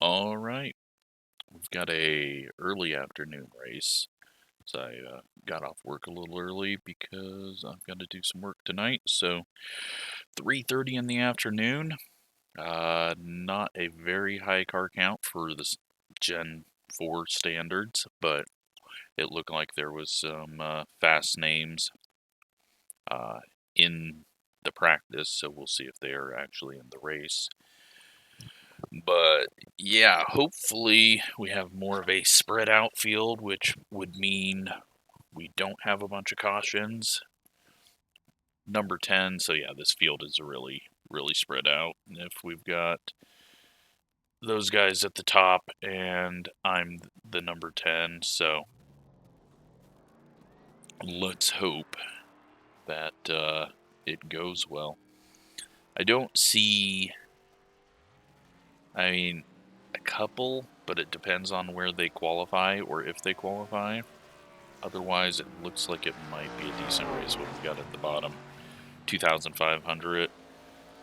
All right, we've got a early afternoon race. So I got off work a little early because I've got to do some work tonight. So 3:30 in the afternoon. Not a very high car count for the Gen 4 standards, but it looked like there was some fast names in the practice. So we'll see if they are actually in the race. But yeah, hopefully we have more of a spread out field, which would mean we don't have a bunch of cautions. Number 10, so yeah, this field is really spread out. And if we've got those guys at the top and I'm the number 10, so let's hope that it goes well. I don't see, I mean, a couple, but it depends on where they qualify or if they qualify. Otherwise, it looks like it might be a decent race what we've got at the bottom. 2,500,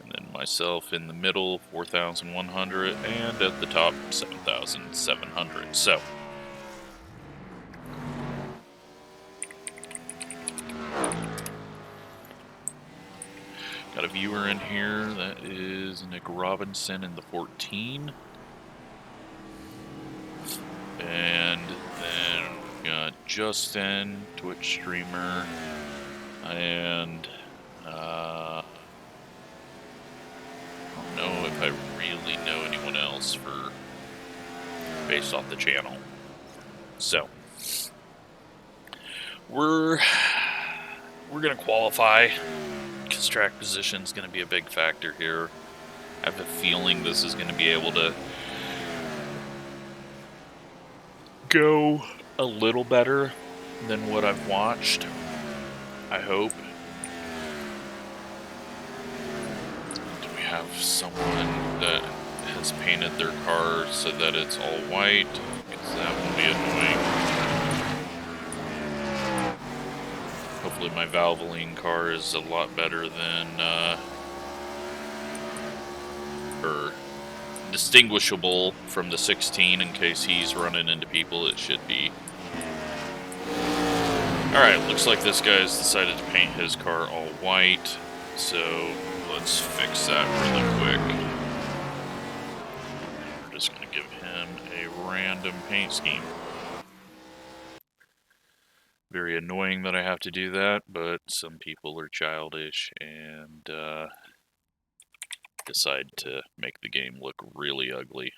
and then myself in the middle, 4,100, and at the top, 7,700. So, got a viewer in here. That is Nick Robinson in the 14. And then we've got Justin, Twitch streamer, and I don't know if I really know anyone else based off the channel. So we're gonna qualify because track position is gonna be a big factor here. I have a feeling this is gonna be able to go a little better than what I've watched. I hope. Do we have someone that has painted their car so that it's all white? Because that will be annoying. Hopefully my Valvoline car is a lot better than, or distinguishable from the 16 in case he's running into people. It should be. Alright, looks like this guy's decided to paint his car all white, so let's fix that really quick. We're just going to give him a random paint scheme. Very annoying that I have to do that, but some people are childish and decide to make the game look really ugly.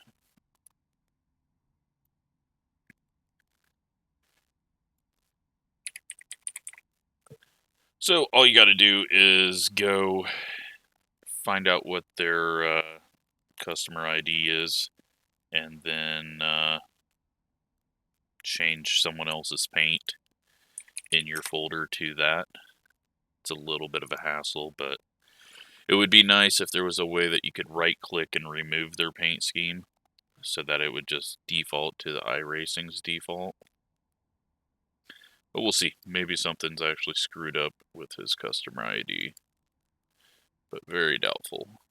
So all you got to do is go find out what their customer ID is, and then change someone else's paint in your folder to that. It's a little bit of a hassle, but it would be nice if there was a way that you could right-click and remove their paint scheme so that it would just default to the iRacing's default. But we'll see. Maybe something's actually screwed up with his customer ID. But very doubtful.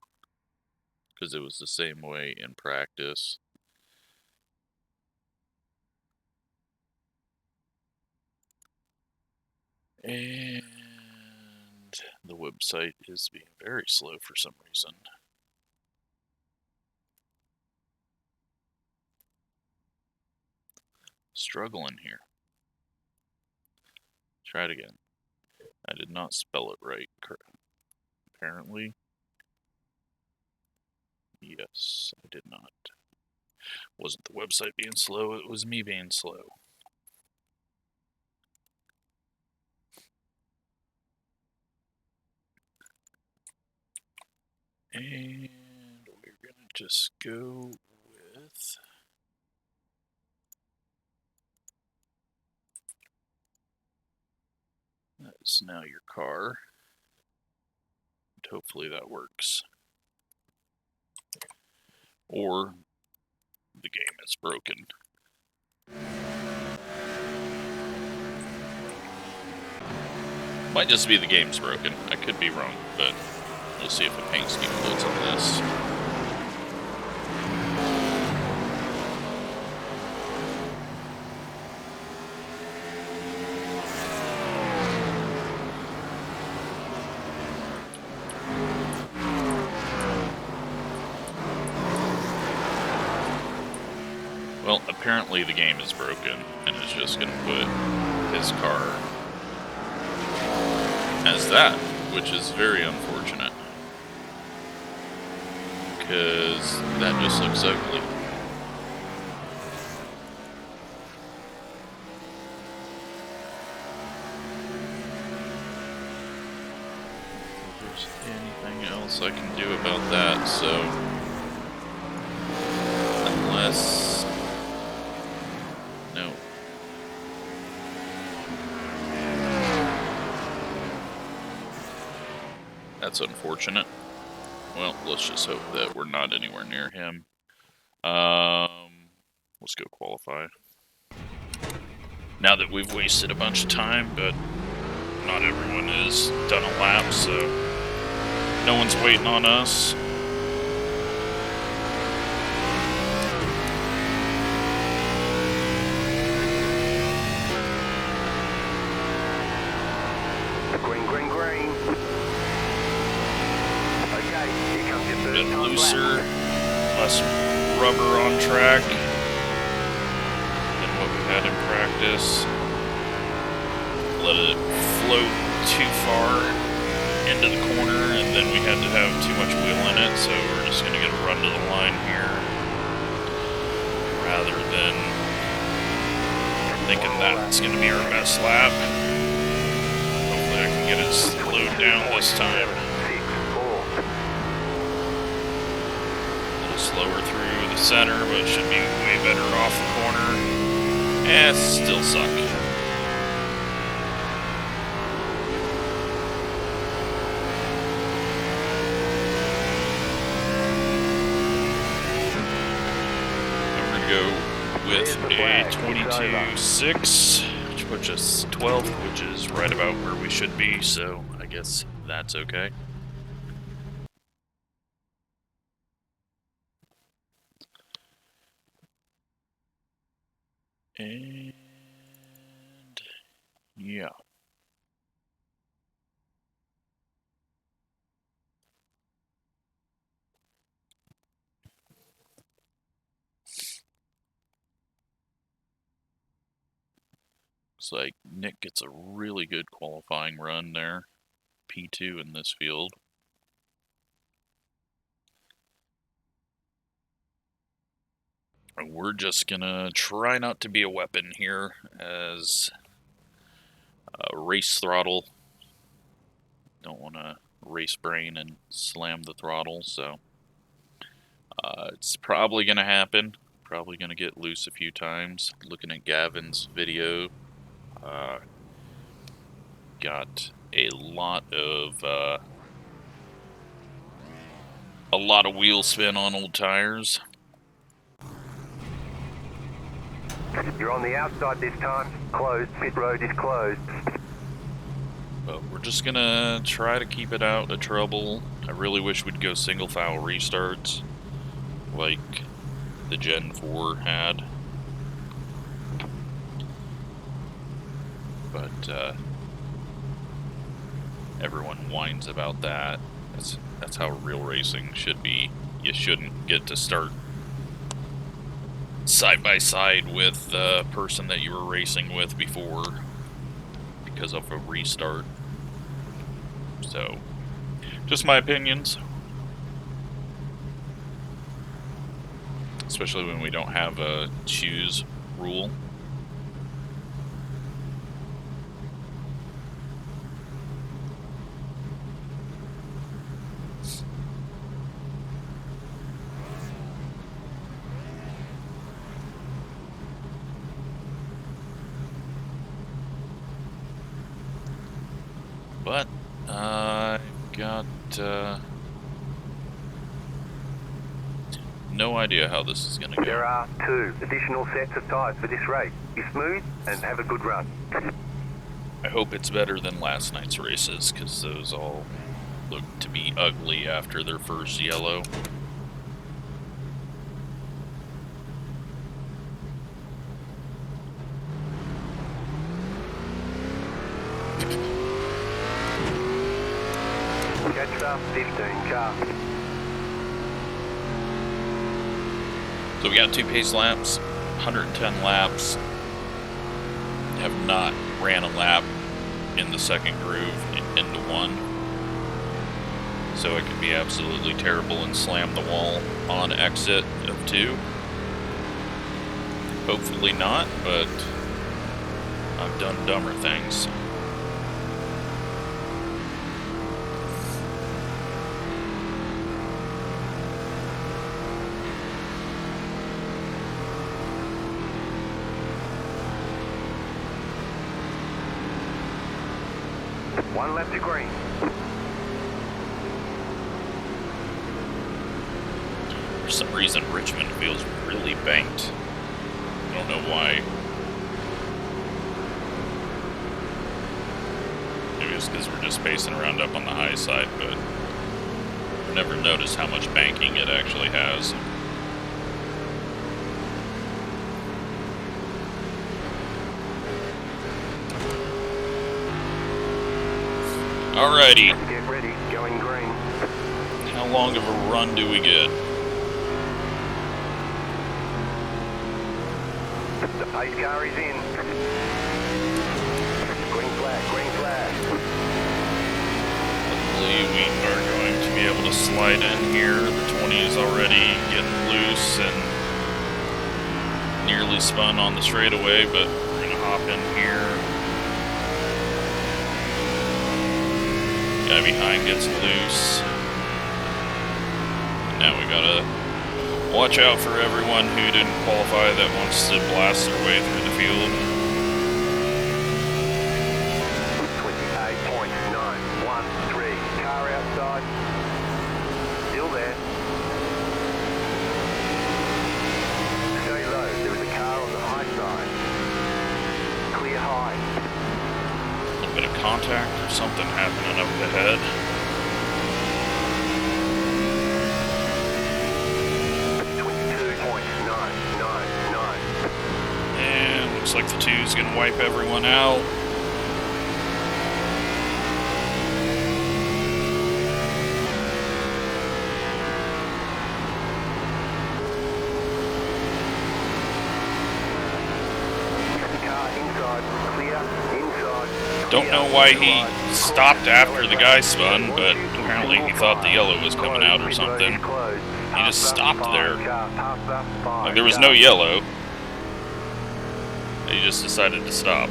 Because it was the same way in practice. And the website is being very slow for some reason. Struggling here. Try it again. I did not spell it right, apparently. Yes, I did not. Wasn't the website being slow, it was me being slow. And we're gonna just go with that's now your car. And hopefully that works. Or the game is broken. Might just be the game's broken. I could be wrong, but we'll see if a paint scheme loads on this. Well, apparently the game is broken and is just going to put his car as that, which is very unfortunate. Because that just looks ugly. If there's anything else I can do about that, so unless no. That's unfortunate. Well, let's just hope that we're not anywhere near him. Let's go qualify. Now that we've wasted a bunch of time, but not everyone has done a lap, so no one's waiting on us. Green, green, green. Okay, here comes your A bit first time looser, lap. less rubber on track than what we had in practice. Let it float too far into the corner, and then we had to have too much wheel in it, so we're just going to get a run to the line here, rather than thinking that's going to be our best lap. Hopefully I can get it slowed down this time. 6, 4. A little slower through the center, but should be way better off the corner. Still suck. I'm going to go with a 22.6, which puts us 12th, which is right about where we should be, so I guess that's okay. And yeah. Looks like Nick gets a really good qualifying run there. P2 in this field. And we're just gonna try not to be a weapon here as race throttle. Don't want to race brain and slam the throttle, so it's probably gonna happen. Probably gonna get loose a few times. Looking at Gavin's video, got a lot of wheel spin on old tires. You're on the outside this time. Closed. Pit road is closed. But we're just gonna try to keep it out of trouble. I really wish we'd go single file restarts like the Gen 4 had. But everyone whines about that. That's how real racing should be. You shouldn't get to start side by side with the person that you were racing with before because of a restart. So, just my opinions. Especially when we don't have a choose rule. But I've got no idea how this is going to go. There are 2 additional sets of tyres for this race. Be smooth and have a good run. I hope it's better than last night's races, because those all looked to be ugly after their first yellow. Catch up, 15 car. So we got 2 pace laps. 110 laps. Have not ran a lap in the second groove into one. So it could be absolutely terrible and slam the wall on exit of 2. Hopefully not, but I've done dumber things. One left to green. For some reason, Richmond feels really banked. I don't know why. Maybe it's because we're just spacing around up on the high side, but I've never noticed how much banking it actually has. Alrighty. Get ready, going green. How long of a run do we get? The pace car is in. Green flag, green flag. Hopefully we are going to be able to slide in here. The 20 is already getting loose and nearly spun on the straightaway, but we're going to hop in here. Guy behind gets loose. And now we gotta watch out for everyone who didn't qualify that wants to blast their way through the field. 28.913. Car outside. Still there. Stay low. There was a car on the high side. Clear high. A bit of contact or something happening up ahead. 22.999. And looks like the 2 is going to wipe everyone out. Car inside. Clear. Inside. Don't know why he stopped after the guy spun, but apparently he thought the yellow was coming out or something. He just stopped there. Like, there was no yellow. He just decided to stop.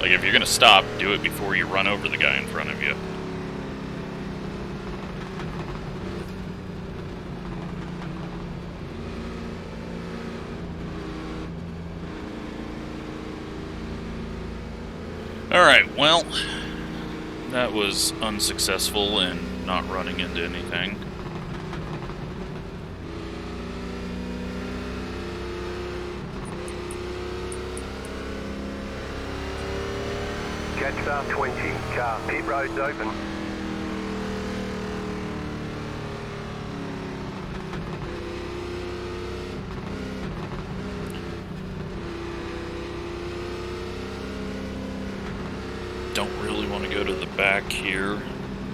Like, if you're gonna stop, do it before you run over the guy in front of you. Alright, well, that was unsuccessful in not running into anything. Catch star 20. Car pit road's open. Don't really want to go to the back here.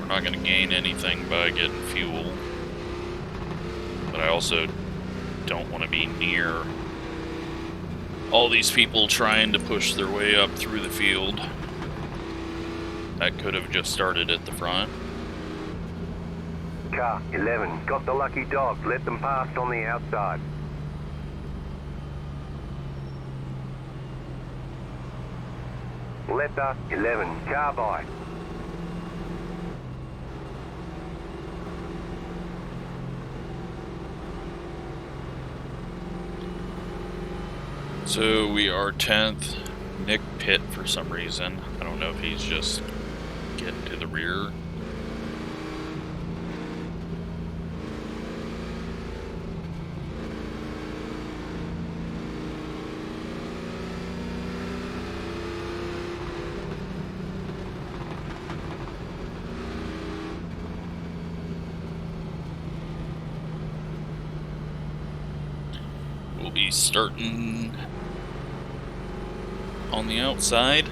We're not going to gain anything by getting fuel. But I also don't want to be near all these people trying to push their way up through the field. That could have just started at the front. Car 11. Got the lucky dog. Let them pass on the outside. Letter 11. Car by. So we are 10th. Nick Pitt for some reason. I don't know if he's just getting to the rear. We'll be starting on the outside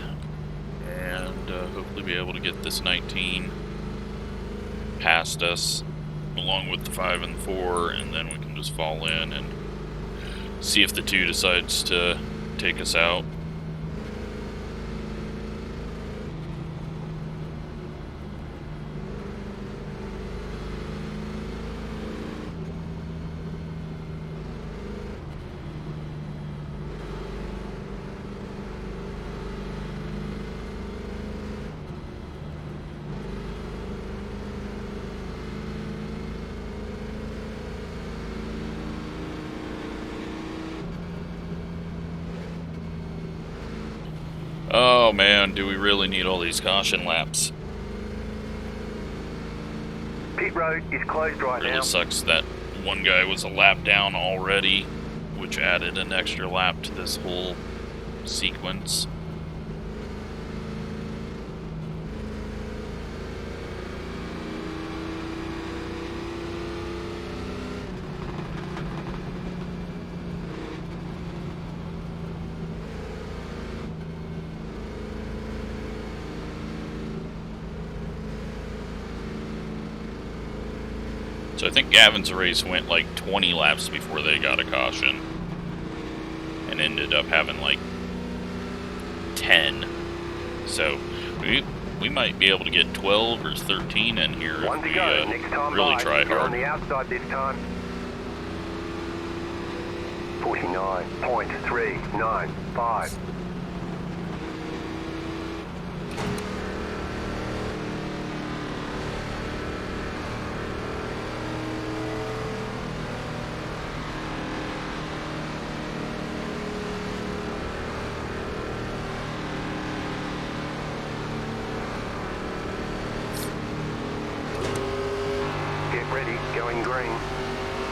and hopefully be able to get this 19 past us along with the 5 and 4, and then we can just fall in and See if the 2 decides to take us out. Oh man, do we really need all these caution laps? Pit road is closed right now. Really sucks that one guy was a lap down already, which added an extra lap to this whole sequence. So I think Gavin's race went like 20 laps before they got a caution. And ended up having like 10. So we might be able to get 12 or 13 in here if we really try hard. On the outside this time. 49.395.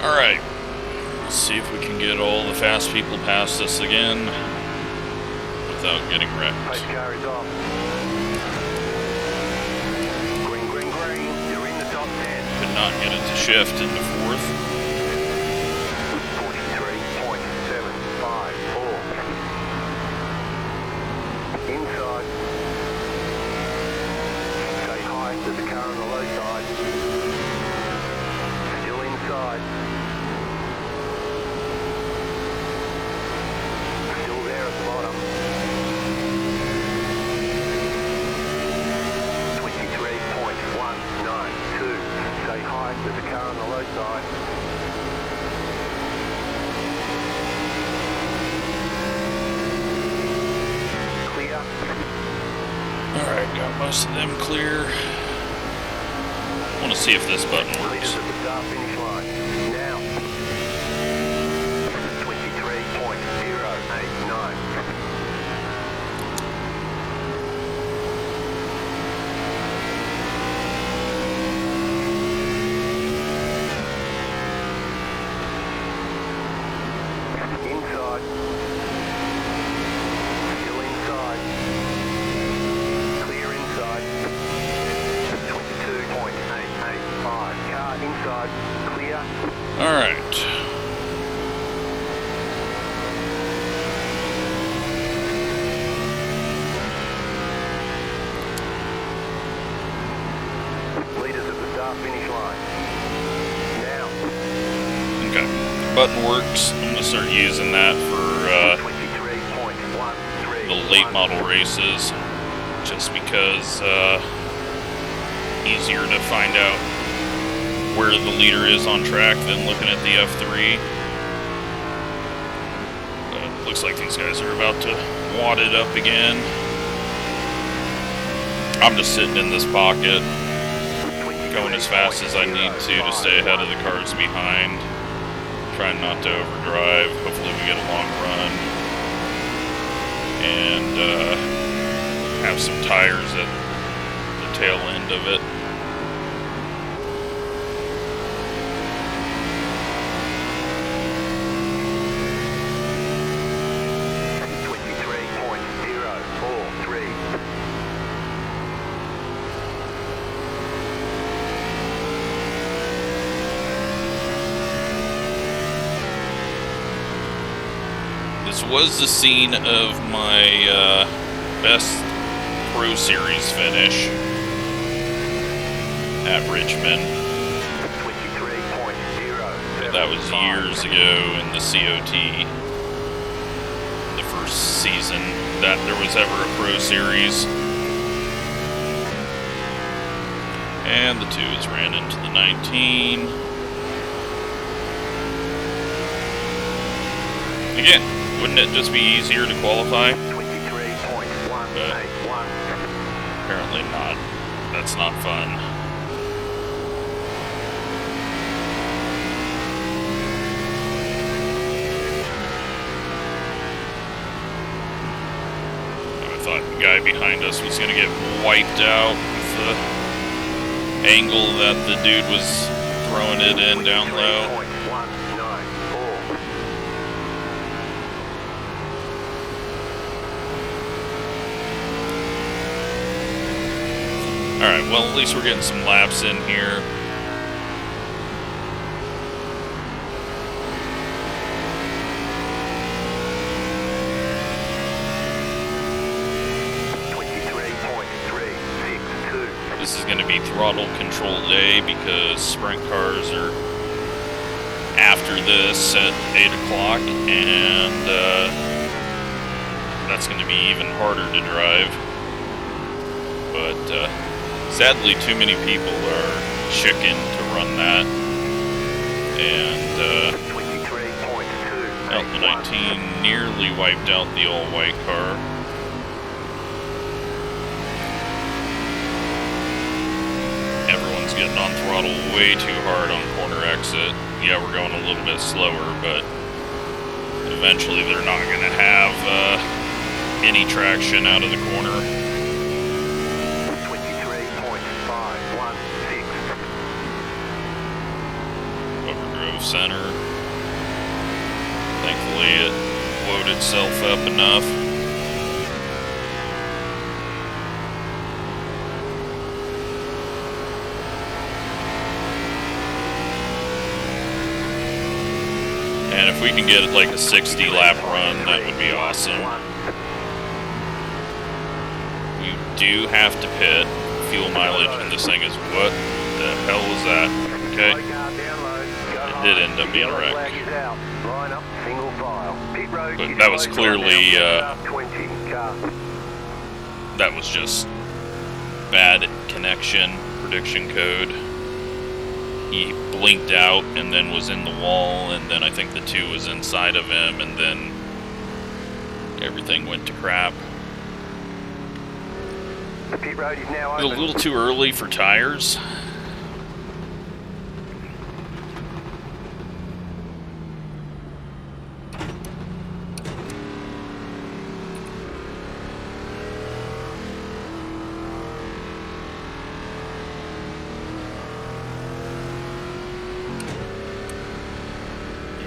Alright, let's see if we can get all the fast people past us again without getting wrecked. Pace car is off. Green, green, green. You're in the top 10. Could not get it to shift into 4th. 43.754. Inside. Stay high. There's a car on the low side. Still inside. Still there at the bottom. 23.192. Stay high. There's a car on the low side. Clear. Alright, got most of them clear. I want to see if this button works. Leaders at the start finish line. Now. 23.089. Inside. Still inside. Clear inside. 22.885. Car inside. Clear. Alright. Leaders at the start finish line. Now. Okay. Button works. I'm going to start using that for 23.13. the late model races. Just because easier to find out where the leader is on track than looking at the F3. Looks like these guys are about to wad it up again. I'm just sitting in this pocket, going as fast as I need to stay ahead of the cars behind. Trying not to overdrive. Hopefully we get a long run. And have some tires at the tail end of it. This was the scene of my best Pro Series finish at Richmond. 23.0. That That was years ago in the COT, the first season that there was ever a Pro Series. And the 2s ran into the 19. Again, wouldn't it just be easier to qualify? 23.181. Apparently not. That's not fun. I thought the guy behind us was going to get wiped out with the angle that the dude was throwing it in down low. 23.194. Alright, well, at least we're getting some laps in here. This is going to be throttle control day because sprint cars are after this at 8 o'clock, and that's going to be even harder to drive. But sadly, too many people are chicken to run that. And the 19 nearly wiped out the all-white car. Everyone's getting on throttle way too hard on corner exit. Yeah, we're going a little bit slower, but eventually they're not going to have any traction out of the corner. 23.516. Overdrove center. Thankfully it loaded itself up enough. And if we can get like a 60 lap run, that would be awesome. We do have to pit. Fuel mileage in this thing is what the hell was that? Okay. It did end up being a wreck. But that was clearly, that was just bad connection, prediction code. He blinked out and then was in the wall, and then I think the 2 was inside of him, and then everything went to crap. The pit road is now It was a little too early for tires.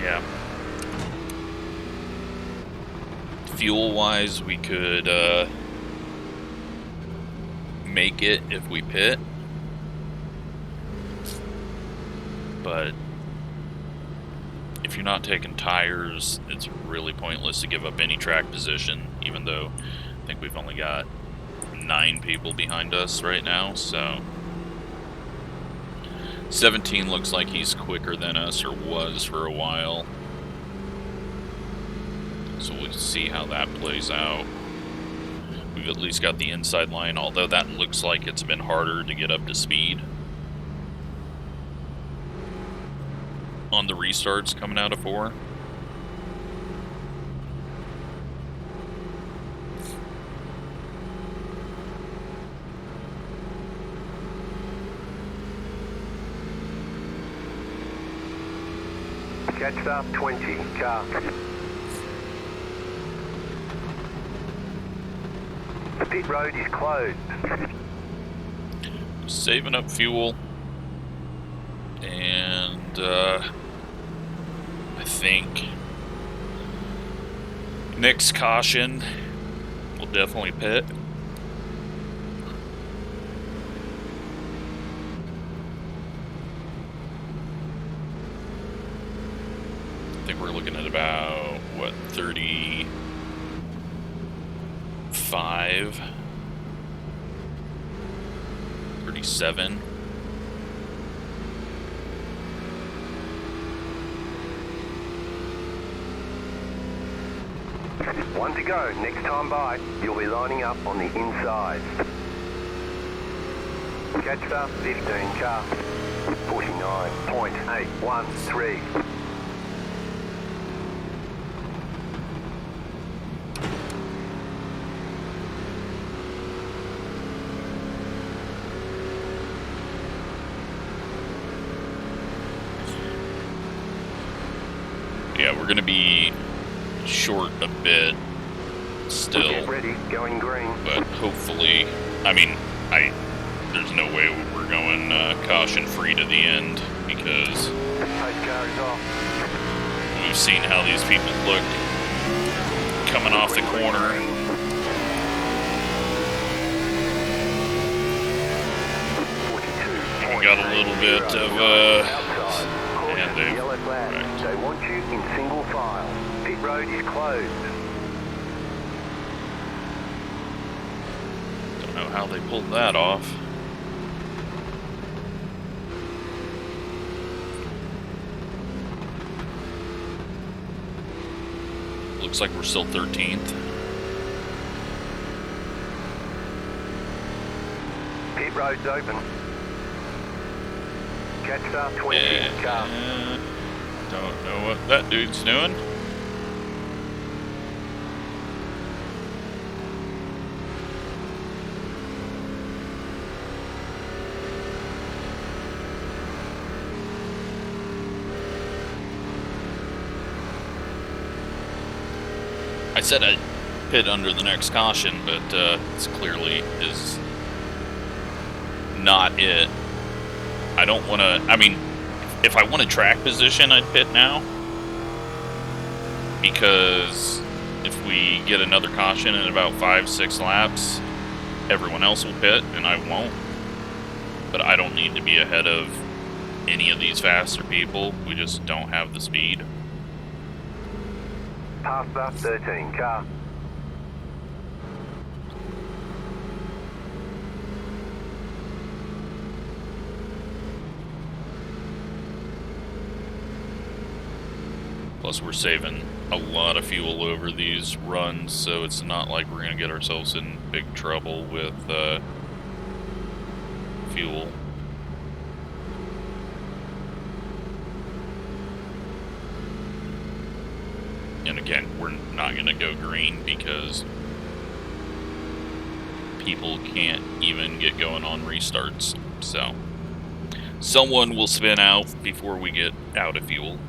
Yeah. Fuel-wise, we could make it if we pit, but if you're not taking tires, it's really pointless to give up any track position, even though I think we've only got 9 people behind us right now, so 17 looks like he's quicker than us, or was for a while. So we'll see how that plays out. We've at least got the inside line, although that looks like it's been harder to get up to speed on the restarts coming out of 4. Catch up 20 car. The pit road is closed. Saving up fuel, and I think next caution we'll definitely pit. I think we're looking at about, what, 35, 37. One to go. Next time by, you'll be lining up on the inside. Catch up, 15 car. 49.813. Yeah, we're going to be short a bit still. Get ready, going green. But hopefully, I mean, there's no way we're going caution free to the end because Pace car is off. we've seen how these people look coming off the corner. We got a little bit of and they Yellow flag. right. They want you in single file. Pit road is closed. Don't know how they pulled that off. Looks like we're still 13th. Pit road's open. Catch star 20 car. Don't know what that dude's doing. I said I'd pit under the next caution, but this clearly is not it. I don't want to, I mean, if I want a track position, I'd pit now. Because if we get another caution in about 5-6 laps, everyone else will pit and I won't. But I don't need to be ahead of any of these faster people. We just don't have the speed. Pass up 13 car. Plus we're saving a lot of fuel over these runs, so it's not like we're going to get ourselves in big trouble with fuel. And again, we're not going to go green because people can't even get going on restarts. So someone will spin out before we get out of fuel.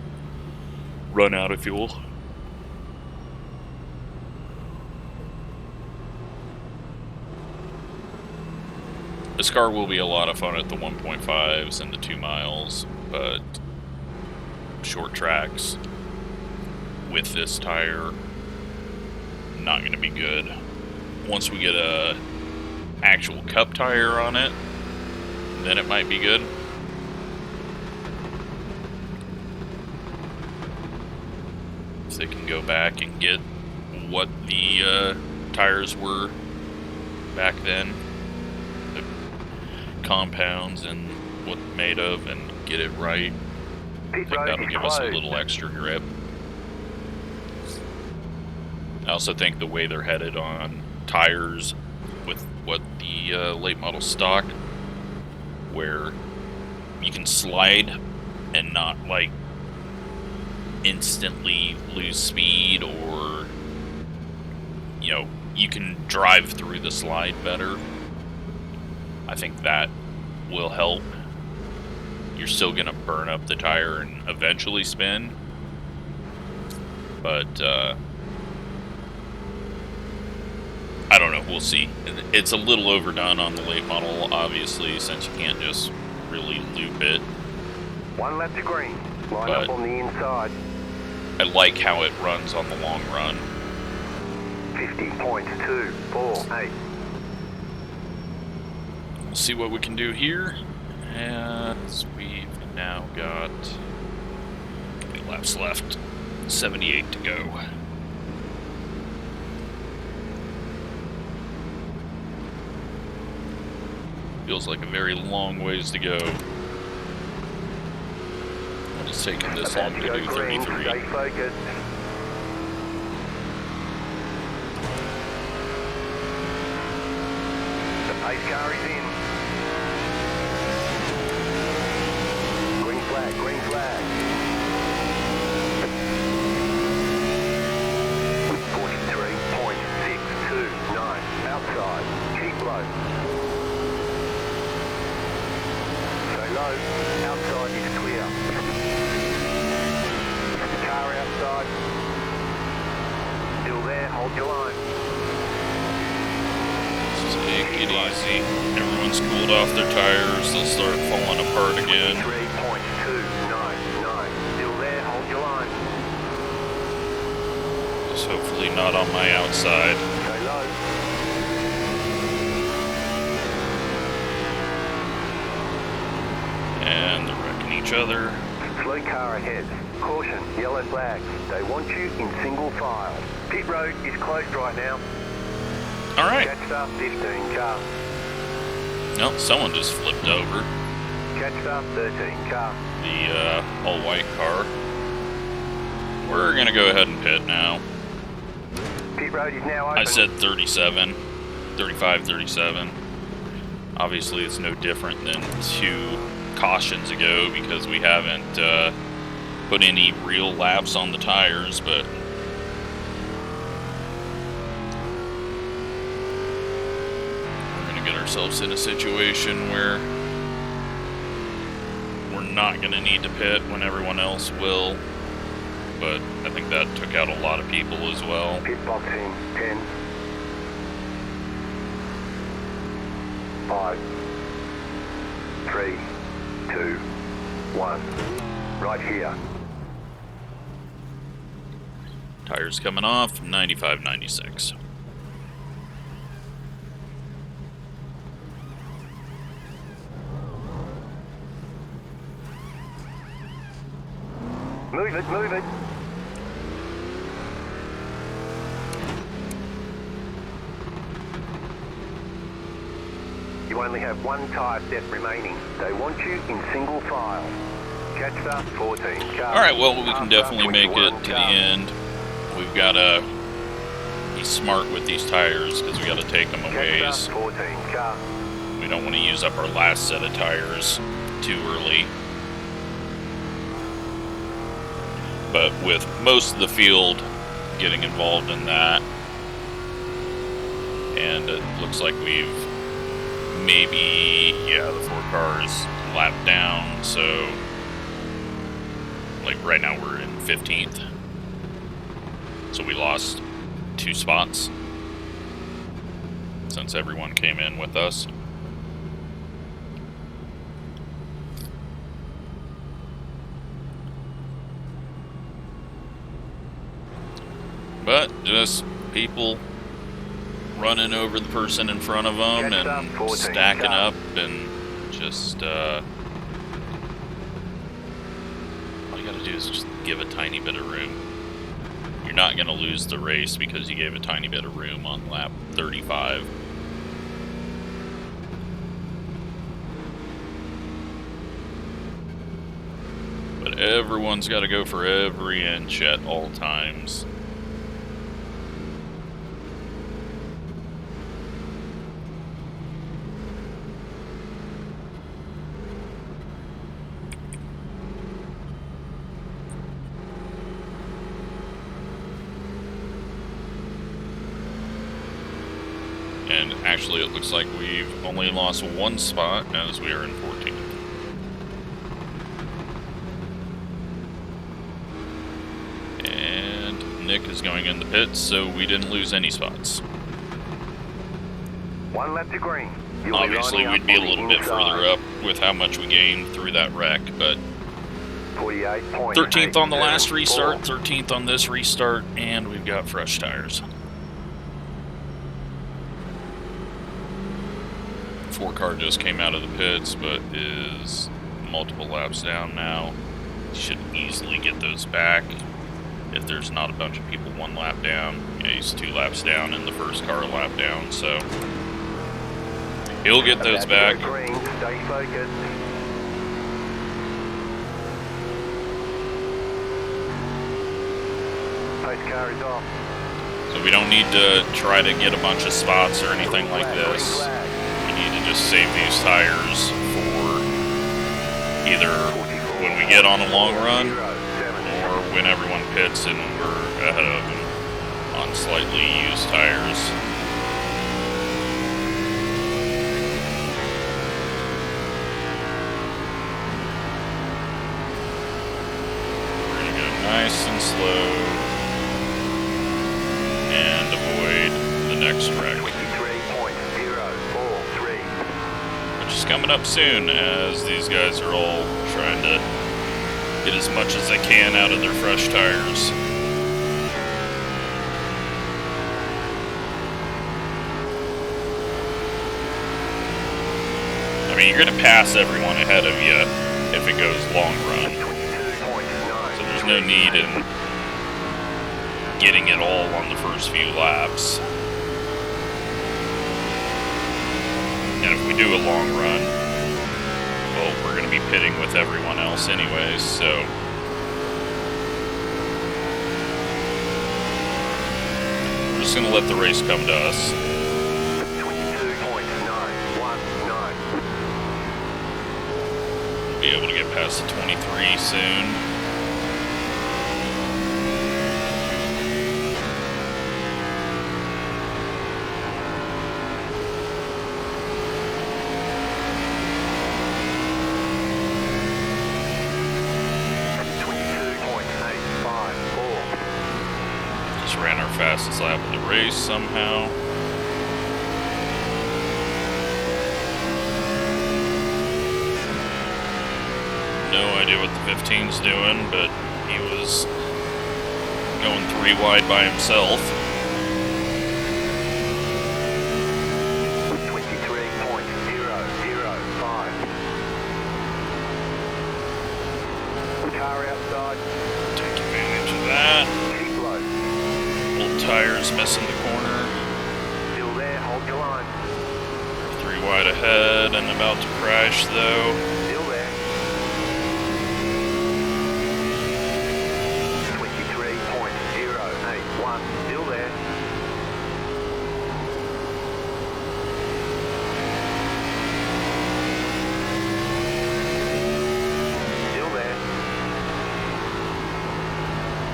Run out of fuel. This car will be a lot of fun at the 1.5s and the 2 miles, but short tracks with this tire, not going to be good. Once we get a actual cup tire on it, then it might be good. If they can go back and get what the tires were back then, the compounds and what they're made of, and get it right, I think that'll give us a little extra grip. I also think the way they're headed on tires with what the late model stock, where you can slide and not like instantly lose speed, or you know, you can drive through the slide better. I think that will help. You're still gonna burn up the tire and eventually spin, but I don't know, we'll see. It's a little overdone on the late model, obviously, since you can't just really loop it. One lap to green. Line up on the inside. I like how it runs on the long run. 50.248. We'll see what we can do here. And we've now got 8 laps left. 78 to go. Feels like a very long ways to go. What is taking this long to do 33? Stay focused. car is in. Green flag, green flag. 43.629. Outside. Keep low. Stay low. Outside is clear. Car outside. Still there. Hold your line. Take it easy. Everyone's cooled off their tires. They'll start falling apart again. 3.299. Still there. Hold your line. Just hopefully not on my outside. Stay low. And they're wrecking each other. Slow car ahead. Caution, yellow flag. They want you in single file. Pit road is closed right now. Alright. Catch up 15 car. Nope, someone just flipped over. Catch up 13 car. The all-white car. We're gonna go ahead and pit now. Pit road is now open. I said 37. 35, 37. Obviously, it's no different than 2 cautions ago because we haven't put any real laps on the tires, but we're going to get ourselves in a situation where we're not going to need to pit when everyone else will, but I think that took out a lot of people as well. Pit boxing 10. 5, 3, 2, 1. Right here. Tires coming off, 95, 96. Move it, move it. You only have 1 tyre set remaining. They want you in single file. Catch up 14 car. Alright, well, we can definitely make it to the end. We've got to be smart with these tires because we got to take them a ways. 14 car. We don't want to use up our last set of tires too early. But with most of the field getting involved in that, and it looks like we've maybe, yeah, the 4 cars lapped down, so like right now we're in 15th. So we lost 2 spots since everyone came in with us. But just people running over the person in front of them and stacking up and just all you gotta do is just give a tiny bit of room. You're not gonna lose the race because you gave a tiny bit of room on lap 35. But everyone's got to go for every inch at all times. And actually, it looks like we've only lost 1 spot as we are in 14th. And Nick is going in the pits, so we didn't lose any spots. 1 lap to green. Obviously, we'd be a little bit further up with how much we gained through that wreck, but 13th on the last restart, 13th on this restart, and we've got fresh tires. 4 car just came out of the pits, but is multiple laps down now. Should easily get those back if there's not a bunch of people 1 lap down. Yeah, he's 2 laps down and the first car a lap down, so he'll get those back. Stay focused. Post car is off. So we don't need to try to get a bunch of spots or anything like this. We need to just save these tires for either when we get on a long run or when everyone pits and we're ahead of them on slightly used tires. We're going to go nice and slow and avoid the next wreck. Which is coming up soon, as these guys are all trying to get as much as they can out of their fresh tires. I mean, you're going to pass everyone ahead of you if it goes long run. So there's no need in getting it all on the first few laps. And if we do a long run, well, we're going to be pitting with everyone else anyways, so we're just going to let the race come to us. 22.919. We'll be able to get past the 23 soon. Ran our fastest lap of the race somehow. No idea what the 15's doing, but he was going 3 wide by himself. 23.005. Car outside. Take advantage of that. Tires missing the corner. Still there, hold your line. 3 wide ahead and about to crash though. Still there. 23.081. Still there. Still there.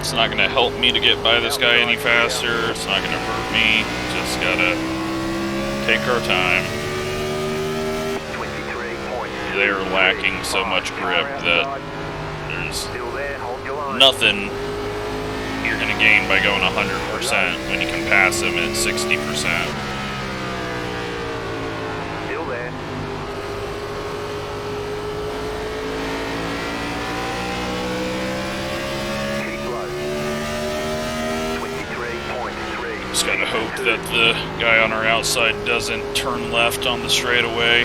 It's not going to help me to get by this guy any faster. It's not going to hurt me. Just gotta take our time. They are lacking so much grip that there's nothing you're going to gain by going 100% when you can pass them at 60%. Still there. Just gotta hope that the guy on our outside doesn't turn left on the straightaway.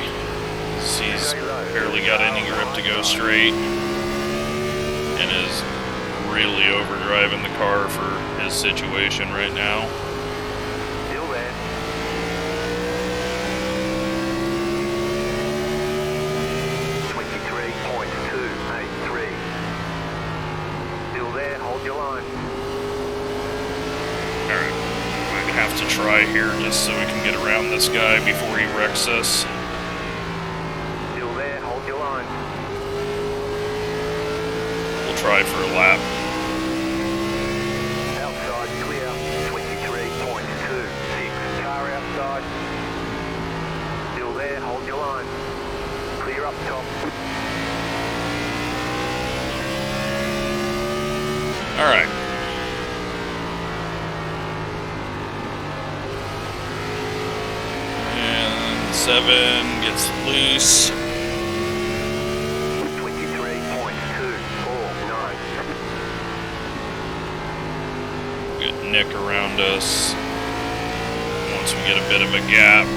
He's barely got any grip to go straight and is really overdriving the car for his situation right now. Still there. .283. Still there, hold your line. Alright, might have to try here just so we can get around this guy before he wrecks us. Still there, hold your line. We'll try for a lap. Outside clear, 23.26. Car outside. Still there, hold your line. Clear up top. Alright. And 7 gets loose. 23.249. Good nick around us. Once we get a bit of a gap.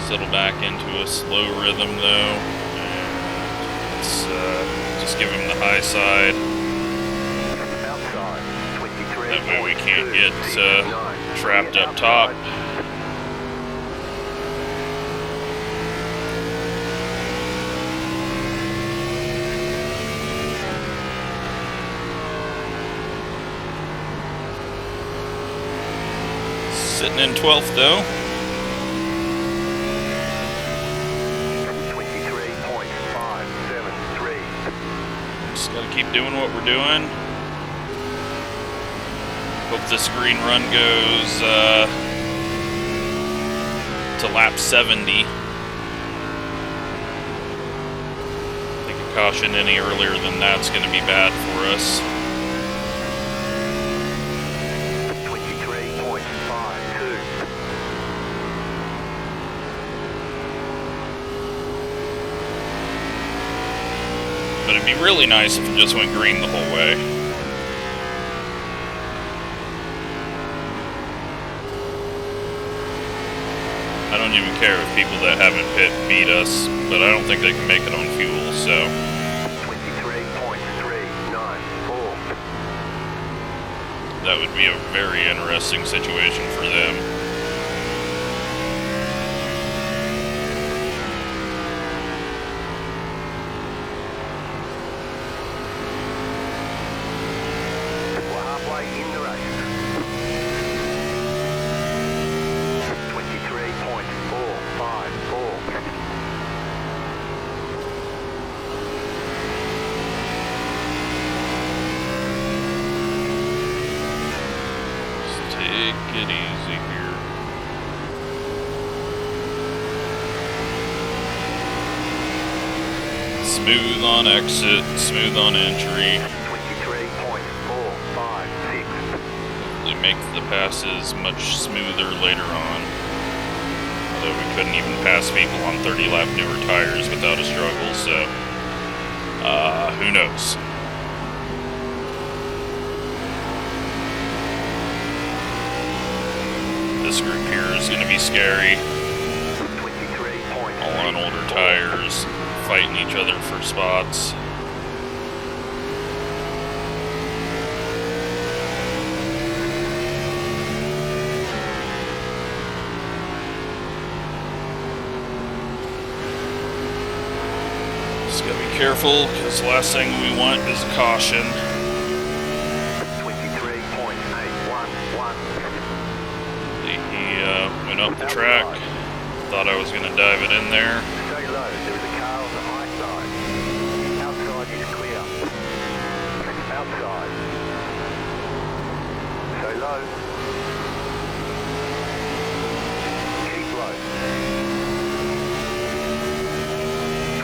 Settle back into a slow rhythm though. And let's just give him the high side. Outside, 23. That way we can't get trapped up top. Sitting in 12th though. 23.573. Just gotta keep doing what we're doing. Hope this green run goes to lap 70. I think a caution any earlier than that's gonna be bad for us. 23.52. But it'd be really nice if it just went green the whole way. I don't even care if people that haven't pit beat us, but I don't think they can make it on fuel, so. 23.394. That would be a very interesting situation for them. We're halfway in the race. 23.454. Just take it easy here. Smooth on exit, smooth on entry. 23.456. They make the passes much smoother later on. Although we couldn't even pass people on 30 lap newer tires without a struggle, so who knows? This group here is going to be scary. 23.3. All on older tires, fighting each other for spots. Just gotta be careful, because the last thing we want is a caution. 23.811. He went up the track. Thought I was gonna dive it in there. Stay low, there is a car on the high side. Outside is clear. Outside. Stay low. Keep low.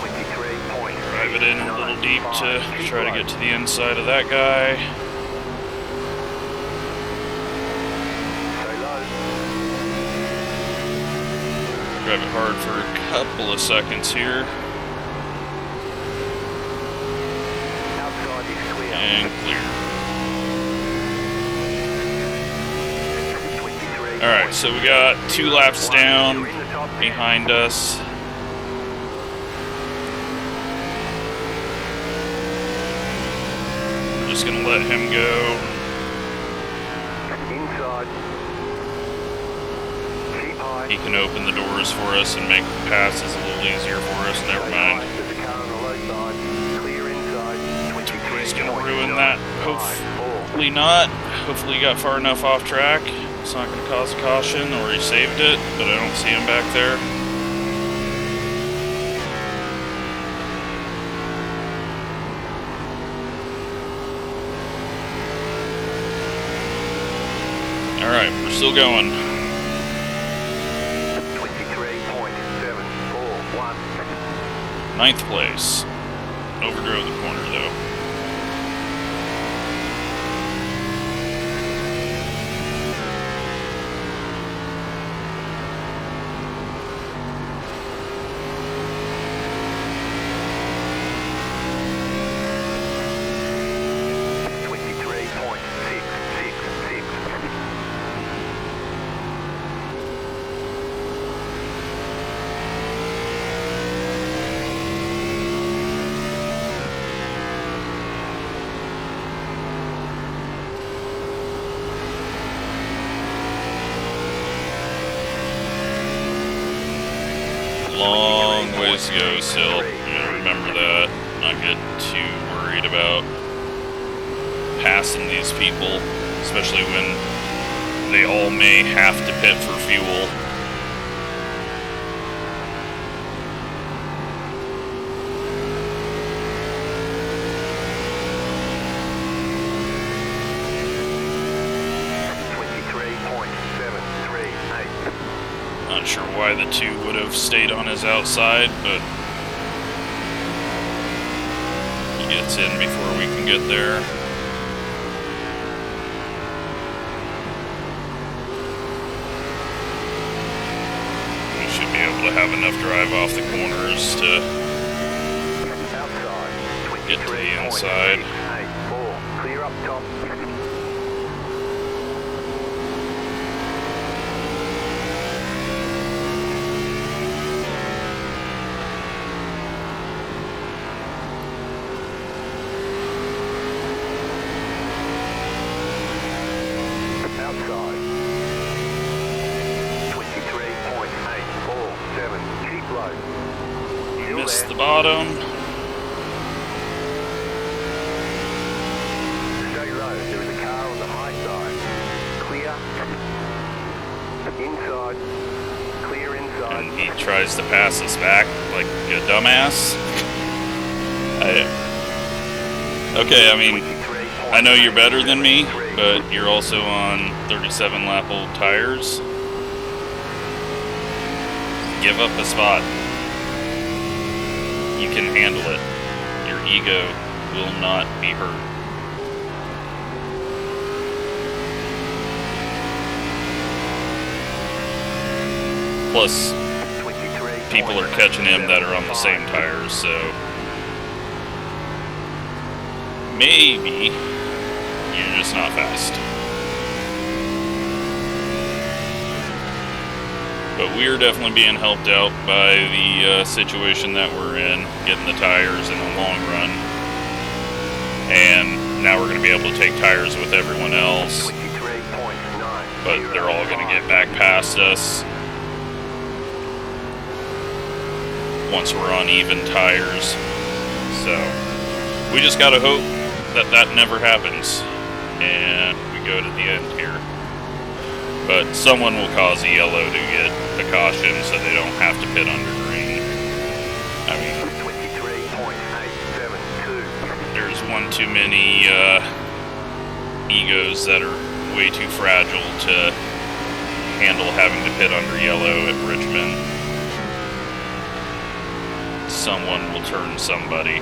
23.8. Drive it in a little deep to try to get to the inside of that guy. Stay low. Drive it hard for a couple of seconds here. Outside is clear. And clear. 23. Alright, so we got 2 laps down You're in the top 10. behind us. We're just gonna let him go. Inside. Keep high. He can open the doors for us and make the passes a little easier for us. Never mind. There's a car on the low side. Clear inside. 23. He's gonna ruin that. Hopefully not. Hopefully he got far enough off track. It's not gonna cause a caution, or he saved it, but I don't see him back there. Alright, we're still going. 23.741. 9th place. Overdrove the corner though. Long ways to go still. You gotta remember that. Not get too worried about passing these people, especially when they all may have to pit for fuel. Not sure why the two would have stayed on his outside, but he gets in before we can get there. We should be able to have enough drive off the corners to get to the inside. Clear up top. Missed the bottom. Stay low. There is a car on the high side. Clear. Inside. Clear inside. And he tries to pass us back like a dumbass. Okay, I mean, I know you're better than me, but you're also on 37 lap old tires. Give up a spot. You can handle it. Your ego will not be hurt. Plus, people are catching him that are on the same tires, so maybe you're just not fast. But we're definitely being helped out by the situation that we're in, getting the tires in the long run. And now we're going to be able to take tires with everyone else. But they're all going to get back past us once we're on even tires. So we just got to hope that that never happens and we go to the end here. But someone will cause a yellow to get a caution so they don't have to pit under green. I mean, there's one too many egos that are way too fragile to handle having to pit under yellow at Richmond. Someone will turn somebody.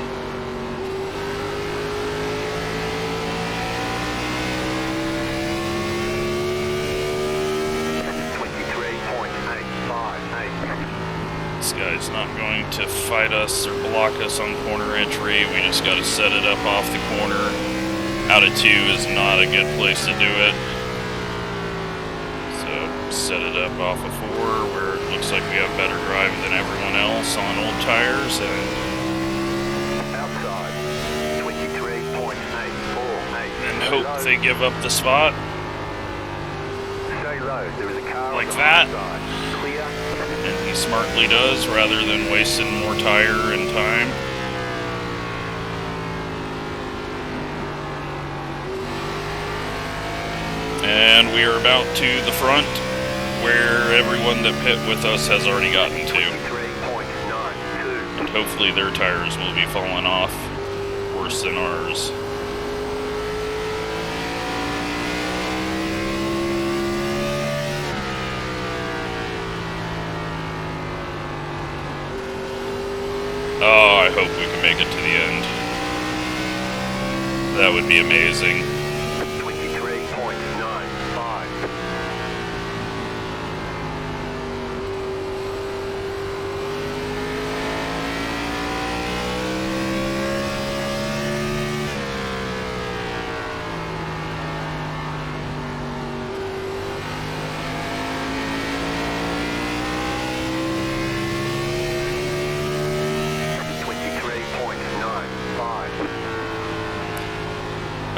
This guy's not going to fight us or block us on corner entry. We just got to set it up off the corner. Out of two is not a good place to do it. So set it up off of 4 where it looks like we have better drive than everyone else on old tires. And outside 23.848. hope they give up the spot. Stay low. There is a car like on the that. side. Clear. And he smartly does, rather than wasting more tire and time. And we are about to the front, where everyone that pit with us has already gotten to. And hopefully their tires will be falling off worse than ours. Oh, I hope we can make it to the end. That would be amazing. 23.95.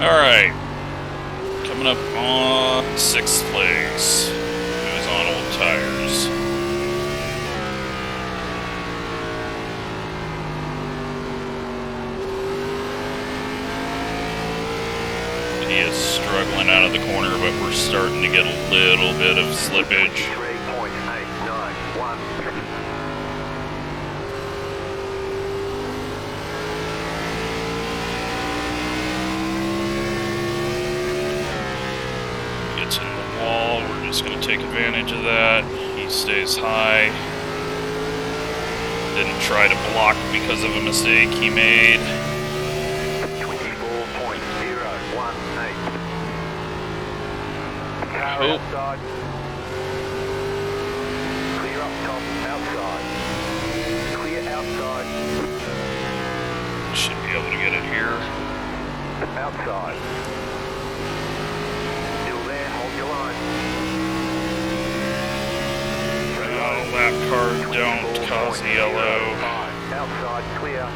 Alright. Coming up on 6th place. Who's on old tires? is struggling out of the corner, but we're starting to get a little bit of slippage. 3.891. Gets in the wall, we're just going to take advantage of that. He stays high. Didn't try to block because of a mistake he made. 24.018. Car Oh. outside. Clear up top, outside. Clear outside, Should be able to get it here. outside. Still there, hold your line. Oh, lap car, don't cause the yellow. Outside, clear.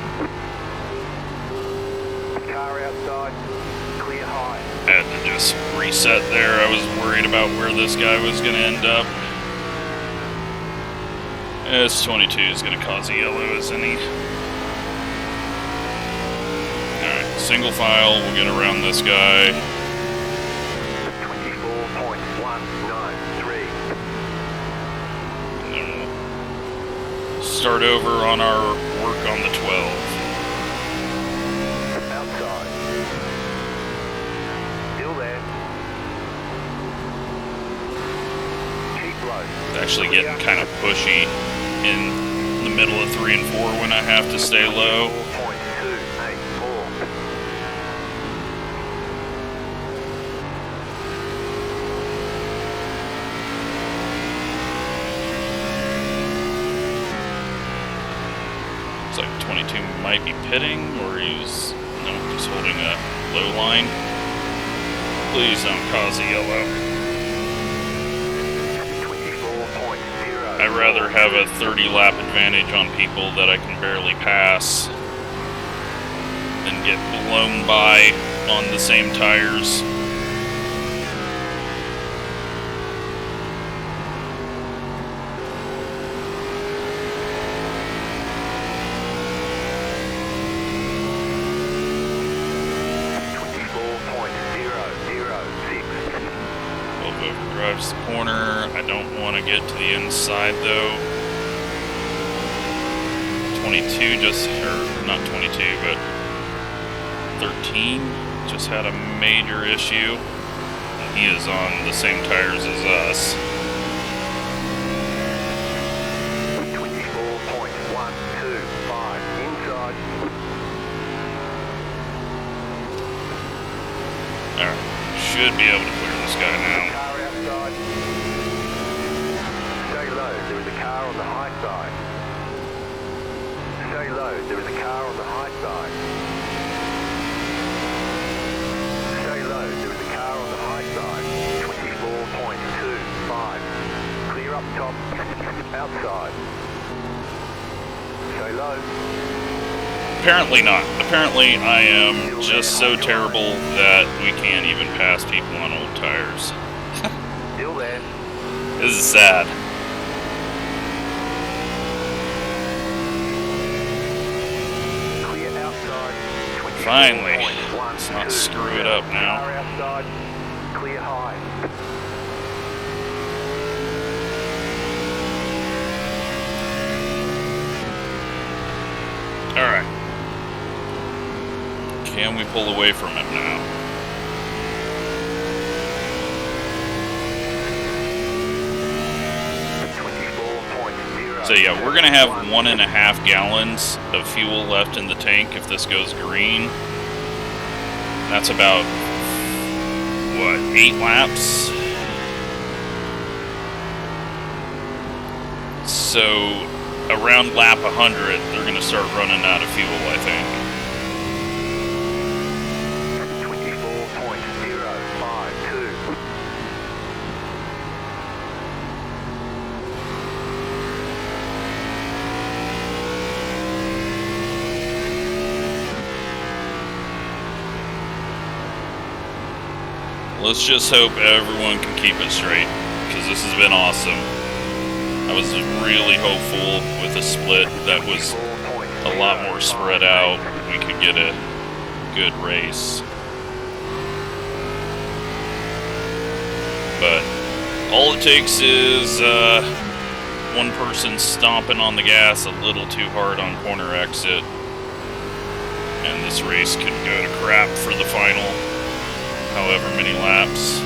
Car outside, clear high. Had to just reset there. I was worried about where this guy was going to end up. S22 is going to cause a yellow, isn't he? Alright, single file. We'll get around this guy. 24.193. And then we'll start over on our work on the 12. Outside. Still there. Keep low. It's actually getting kind of pushy in the middle of 3 and 4 when I have to stay low. 4.284. Looks like 22 might be pitting, or he's just holding a low line. Please don't cause a yellow. 24.0. I'd rather have a 30 lap advantage on people that I can barely pass than get blown by on the same tires. Drives the corner. I don't want to get to the inside though. 22 just, or not 22, but 13 just had a major issue. And he is on the same tires as us. 24.125 inside. Alright, should be able to clear this guy now. Car outside. Stay low, there is a car on the high side. Stay low, there is a car on the high side. Stay low, there is a car on the high side. 24.25. Clear up top, outside. Stay low. Apparently not. Apparently I am just so terrible that we can't even pass people on old tires. Still there. This is sad. Clear outside. Finally. Let's not screw it up now. Car outside. Clear high. Alright. Can we pull away from him now? So yeah, we're going to have 1.5 gallons of fuel left in the tank if this goes green. That's about, what, 8 laps? So around lap 100, they're going to start running out of fuel, I think. 24.052. Let's just hope everyone can keep it straight, because this has been awesome. I was really hopeful with a split that was a lot more spread out. We could get a good race. but all it takes is one person stomping on the gas a little too hard on corner exit, and this race could go to crap for the final however many laps.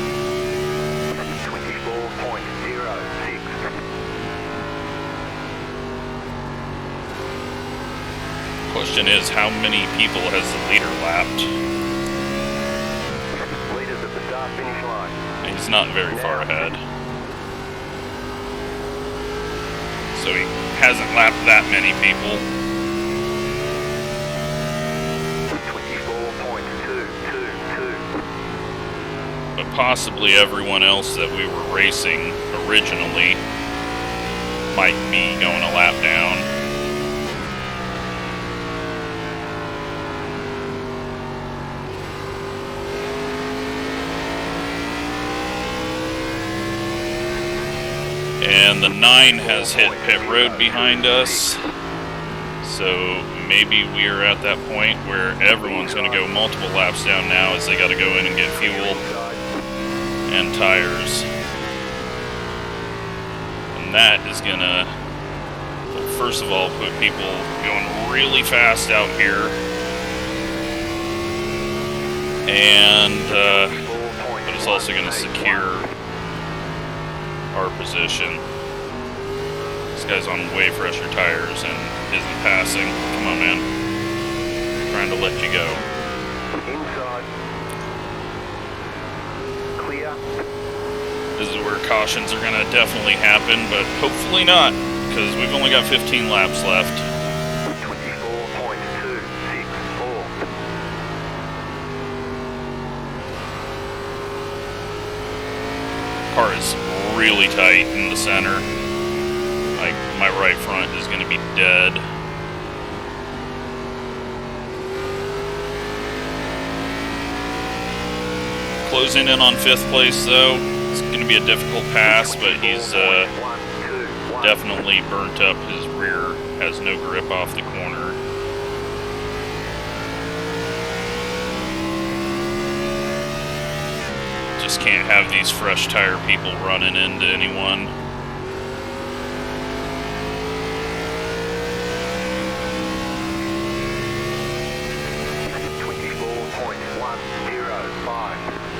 24.06. Question is, how many people has the leader lapped? Leaders at the start finish line. He's not very far ahead. So he hasn't lapped that many people. 24.222. But possibly everyone else that we were racing originally might be going a lap down. And the 9 has hit pit road behind us, so maybe we are at that point where everyone's going to go multiple laps down now as they got to go in and get fuel and tires. And that is going to, well, first of all, put people going really fast out here. And, but it's also going to secure our position. This guy's on way fresher tires and isn't passing. Come on, man. Trying to let you go. Inside. Clear. This is where cautions are going to definitely happen, but hopefully not, because we've only got 15 laps left. 24.264. Car is really tight in the center. Like, my right front is going to be dead. Closing in on 5th place, though. It's going to be a difficult pass, but he's definitely burnt up his rear. Has no grip off the corner. Just can't have these fresh tire people running into anyone.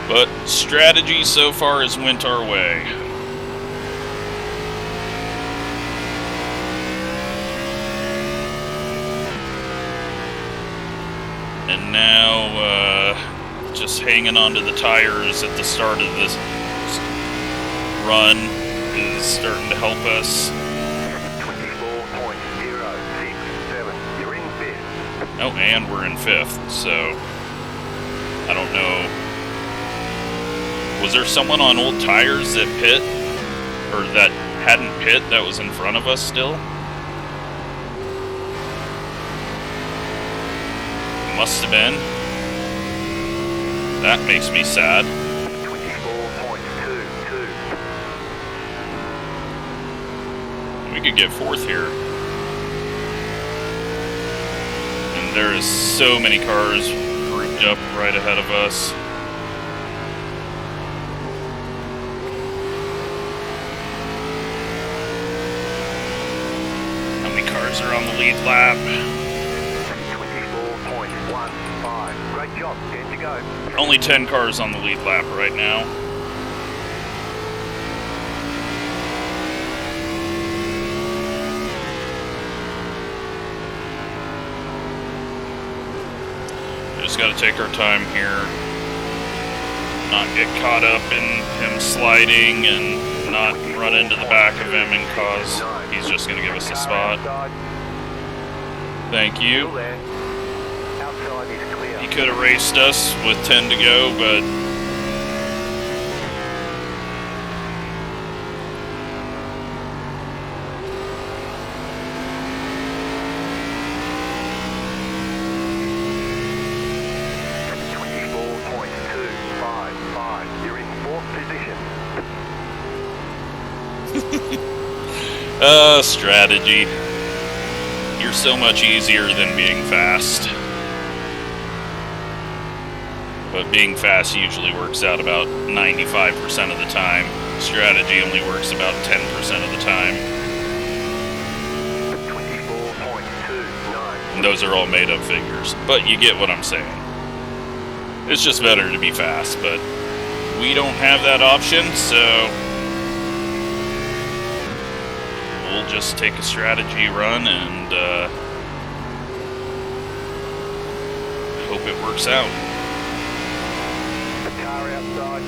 But strategy so far has went our way. And now, just hanging onto the tires at the start of this run is starting to help us. 24.067. You're in 5th. Oh, and we're in 5th, so I don't know. Was there someone on old tires that pit, or that hadn't pit, that was in front of us still? Must have been. That makes me sad. 24.22. We could get 4th here. And there is so many cars grouped up right ahead of us. How many cars are on the lead lap? 24.15. Great job. 10 to go. Only 10 cars on the lead lap right now. We just got to take our time here. Not get caught up in him sliding and not run into the back of him and cause he's just going to give us a spot. Thank you. Outside is clear. He could have raced us with 10 to go, but strategy. You're so much easier than being fast. But being fast usually works out about 95% of the time. Strategy only works about 10% of the time. 24.29. And those are all made up figures. But you get what I'm saying. It's just better to be fast, but we don't have that option, so we'll just take a strategy run and hope it works out. The car outside.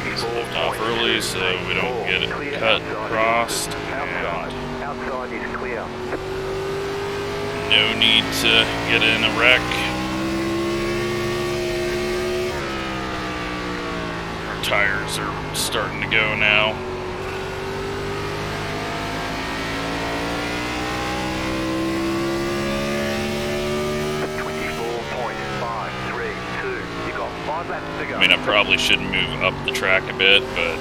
Let's lift off early so we don't get it cut, crossed, and Outside is clear. no need to get in a wreck. Our tires are starting to go now. I mean, I probably should move up the track a bit, but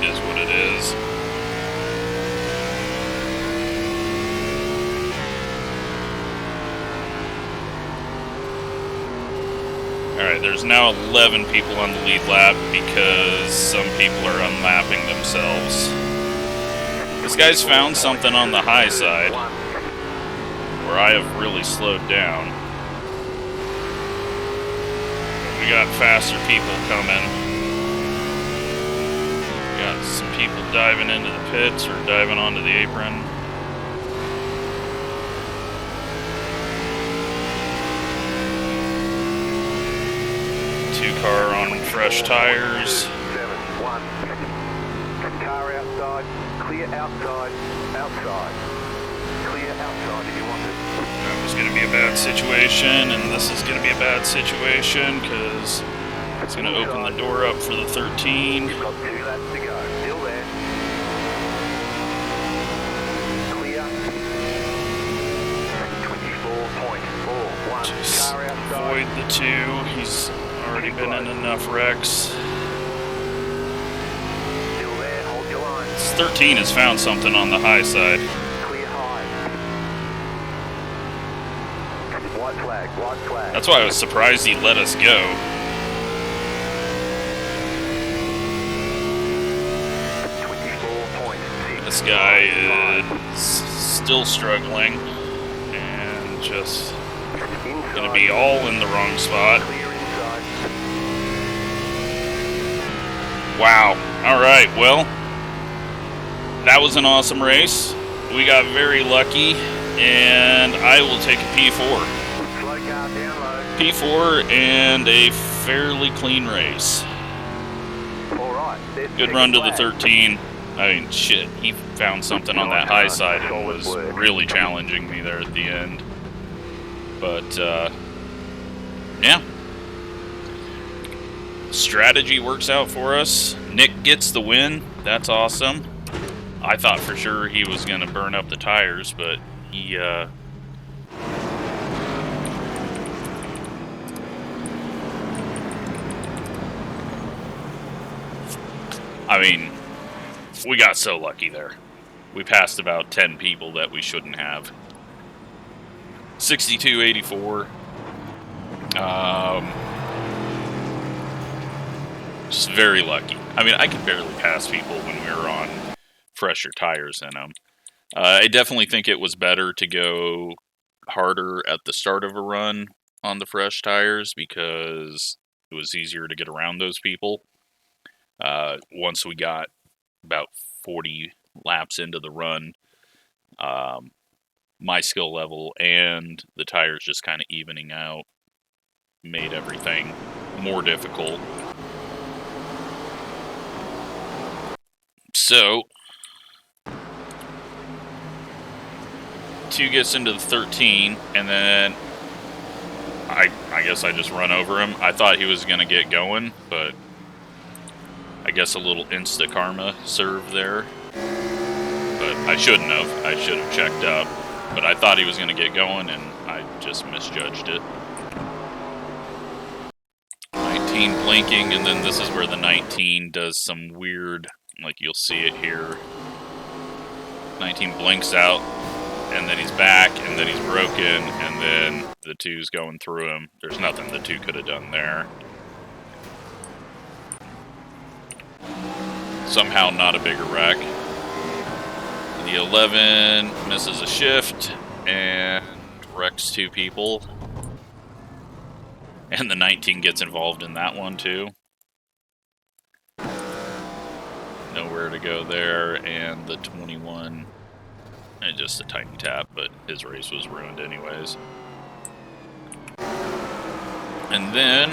it is what it is. Alright, there's now 11 people on the lead lap because some people are unlapping themselves. This guy's found something on the high side where I have really slowed down. We got faster people coming. We got some people diving into the pits or diving onto the apron. Two-car on fresh tires. 7-1. Car outside. Clear outside. Outside. Clear outside if you want it. That was going to be a bad situation, and this is going to be a bad situation because it's going to open the door up for the 13. You've got 2 laps to go. Still there. Clear. 24.41. Just Car outside. avoid the 2. He's already been in enough wrecks. Still there. Hold your line. This 13 has found something on the high side. Clear high. White flag. White flag. That's why I was surprised he let us go. 24.6. This guy is still struggling and just going to be all in the wrong spot. Clear inside. Wow. Alright, well, that was an awesome race. We got very lucky, and I will take a P4. Slow car down low. P4 and a fairly clean race. All right. Good run to the 13. I mean, shit, he found something on that high side and was really challenging me there at the end. But, yeah. Strategy works out for us. Nick gets the win. That's awesome. I thought for sure he was going to burn up the tires, but he, I mean, we got so lucky there. We passed about 10 people that we shouldn't have. 62.84. Just very lucky. I mean, I could barely pass people when we were on fresher tires in them. I definitely think it was better to go harder at the start of a run on the fresh tires because it was easier to get around those people. Once we got about 40 laps into the run, my skill level and the tires just kind of evening out made everything more difficult. So, 2 gets into the 13, and then I guess I just run over him. I thought he was going to get going, but I guess a little insta karma served there. But I shouldn't have. I should have checked up. But I thought he was going to get going, and I just misjudged it. 19 blinking, and then this is where the 19 does some weird, like you'll see it here. 19 blinks out, and then he's back, and then he's broken, and and then the two's going through him. There's nothing the two could have done there. Somehow not a bigger wreck. The 11 misses a shift and wrecks two people. And the 19 gets involved in that one too. Nowhere to go there, and the 21, and just a tiny tap, but his race was ruined anyways. And then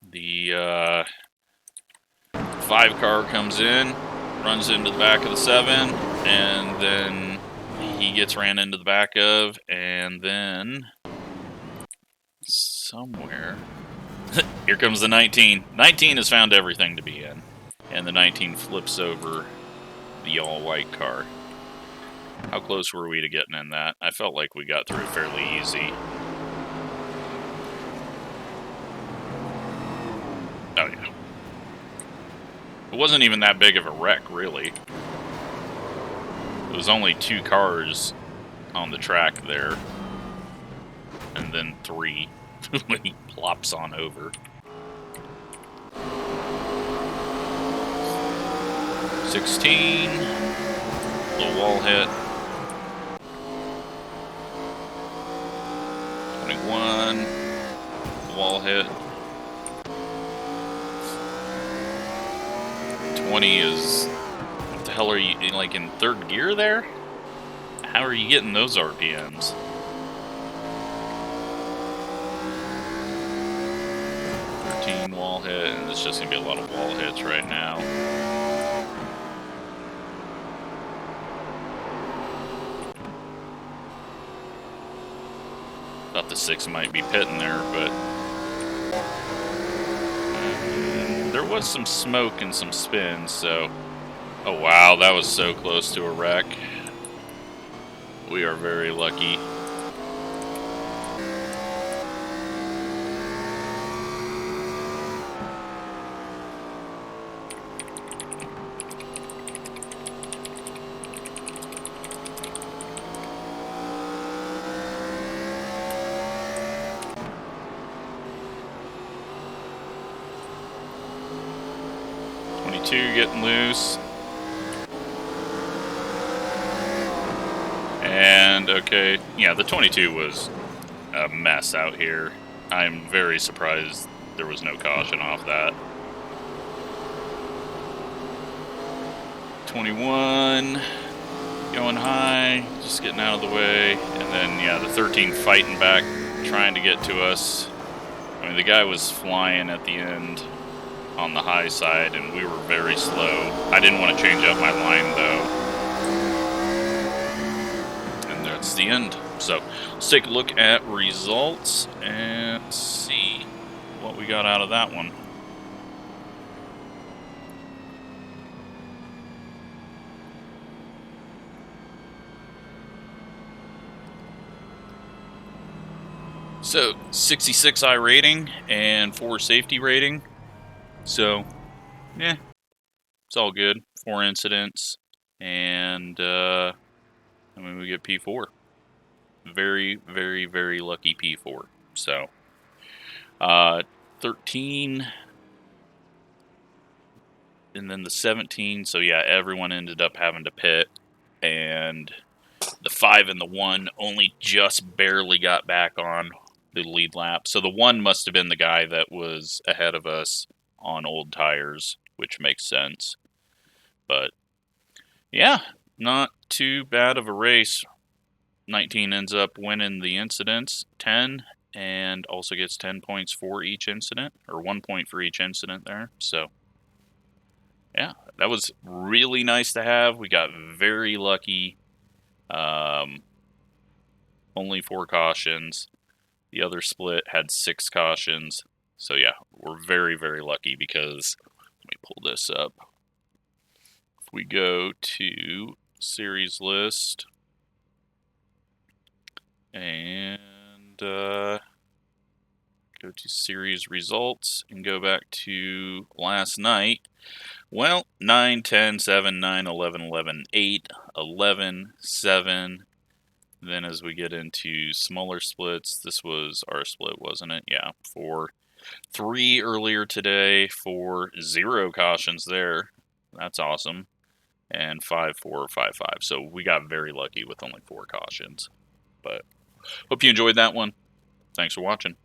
the 5 car comes in, runs into the back of the 7, and then he gets ran into the back of, and then somewhere, here comes the 19. 19 has found everything to be in, and the 19 flips over the all-white car. How close were we to getting in that? I felt like we got through fairly easy. Oh yeah. It wasn't even that big of a wreck, really. It was only 2 cars on the track there. And then 3 when he plops on over. 16. Little wall hit. 21. Wall hit. 20 is... What the hell are you, like, in 3rd gear there? How are you getting those RPMs? 13 wall hit, and it's just going to be a lot of wall hits right now. Thought the 6 might be pitting there, but... there was some smoke and some spin, so... Oh wow, that was so close to a wreck. We are very lucky. Getting loose. And, okay, yeah, the 22 was a mess out here. I'm very surprised there was no caution off that. 21, going high, just getting out of the way. And then, yeah, the 13 fighting back, trying to get to us. I mean, the guy was flying at the end on the high side, and we were very slow. I didn't want to change up my line, though. And that's the end. So, let's take a look at results and see what we got out of that one. So, 66 iRating and 4 safety rating. So, yeah, it's all good. 4 incidents, and I mean, we get P4. Very, very, very lucky P4. So, 13, and then the 17. So, yeah, everyone ended up having to pit, and the 5 and the 1 only just barely got back on the lead lap. So, the 1 must have been the guy that was ahead of us on old tires, which makes sense. But yeah, not too bad of a race. 19 ends up winning the incidents, 10, and also gets 10 points for each incident, or 1 point for each incident there. So yeah, that was really nice to have. We got very lucky. Only 4 cautions. The other split had 6 cautions. So yeah, we're very, very lucky because, let me pull this up. If we go to series list and go Go to series results and go back to last night. Well, 9, 10, 7, 9, 11, 11, 8, 11, 7. Then as we get into smaller splits, this was our split, wasn't it? Yeah, 4, 3 earlier today, 4, 0 cautions there. That's awesome. And 5, 4, 5, 5. So we got very lucky with only 4 cautions. But hope you enjoyed that one. Thanks for watching.